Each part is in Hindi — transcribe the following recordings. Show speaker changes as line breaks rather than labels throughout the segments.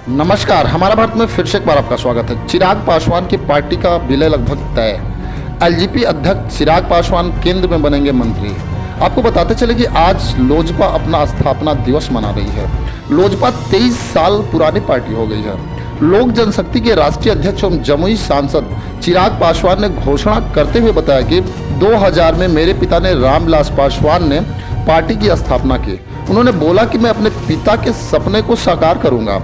नमस्कार, हमारा भारत में फिर से एक बार आपका स्वागत है। चिराग पासवान की पार्टी का विलय लगभग तय। एलजेपी अध्यक्ष चिराग पासवान केंद्र में बनेंगे मंत्री। आपको बताते चले कि आज लोजपा अपना स्थापना दिवस मना रही है। लोजपा 23 साल पुरानी पार्टी हो गई है। लोक जनशक्ति के राष्ट्रीय अध्यक्ष एवं जमुई सांसद चिराग पासवान ने घोषणा करते हुए बताया कि 2000 में मेरे पिता ने रामविलास पासवान ने पार्टी की स्थापना की। उन्होंने बोला कि मैं अपने पिता के सपने को साकार करूंगा।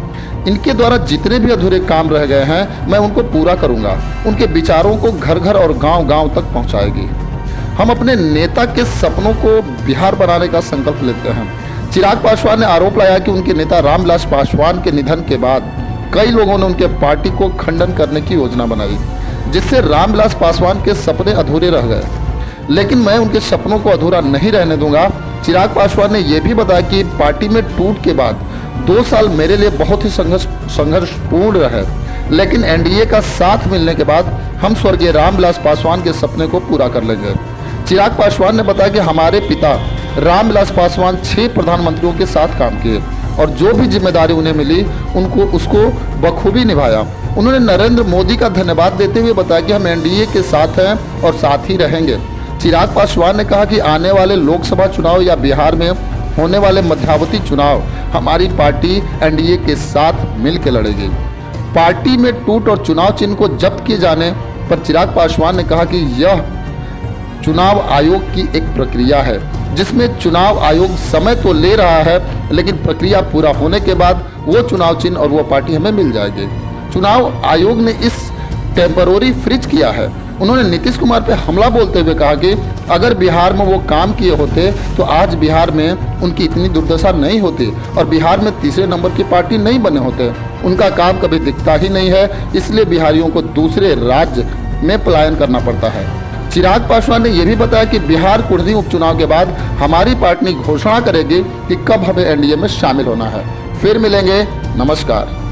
इनके द्वारा जितने भी अधूरे काम रह गए हैं मैं उनको पूरा करूंगा। उनके विचारों को घर घर और गांव गांव तक पहुंचाएगी। हम अपने नेता के सपनों को बिहार बनाने का संकल्प लेते हैं। चिराग पासवान ने आरोप लगाया कि उनके नेता रामविलास पासवान के निधन के बाद कई लोगों ने उनके पार्टी को खंडन करने की योजना बनाई, जिससे रामविलास पासवान के सपने अधूरे रह गए। लेकिन मैं उनके सपनों को अधूरा नहीं रहने दूंगा। चिराग पासवान ने यह भी बताया कि पार्टी में टूट के बाद 2 साल मेरे लिए बहुत ही संघर्षपूर्ण रहे, लेकिन एनडीए का साथ मिलने के बाद हम स्वर्गीय रामविलास पासवान के सपने को पूरा कर लेंगे। चिराग पासवान ने बताया कि हमारे पिता रामविलास पासवान 6 प्रधानमंत्रियों के साथ काम किए और जो भी जिम्मेदारी उन्हें मिली उसको बखूबी निभाया। उन्होंने नरेंद्र मोदी का धन्यवाद देते हुए बताया कि हम एनडीए के साथ हैं और साथ ही रहेंगे। चिराग पासवान ने कहा कि आने वाले लोकसभा चुनाव या बिहार में होने वाले मध्यावधि चुनाव हमारी पार्टी एनडीए के साथ मिलकर लड़ेगी। पार्टी में टूट और चुनाव चिन्ह को जब्त किए जाने पर चिराग पासवान ने कहा कि यह चुनाव आयोग की एक प्रक्रिया है, जिसमें चुनाव आयोग समय तो ले रहा है, लेकिन प्रक्रिया पूरा होने के बाद वो चुनाव चिन्ह और वो पार्टी हमें मिल जाएगी। चुनाव आयोग ने इस टेम्पररी फ्रीज किया है। उन्होंने नीतीश कुमार पे हमला बोलते हुए कहा कि अगर बिहार में वो काम किए होते तो आज बिहार में उनकी इतनी दुर्दशा नहीं होती और बिहार में तीसरे नंबर की पार्टी नहीं बने होते। उनका काम कभी दिखता ही नहीं है, इसलिए बिहारियों को दूसरे राज्य में पलायन करना पड़ता है। चिराग पासवान ने यह भी बताया कि बिहार कुर्दी उपचुनाव के बाद हमारी पार्टी घोषणा करेगी कि कब हमें एनडीए में शामिल होना है। फिर मिलेंगे। नमस्कार।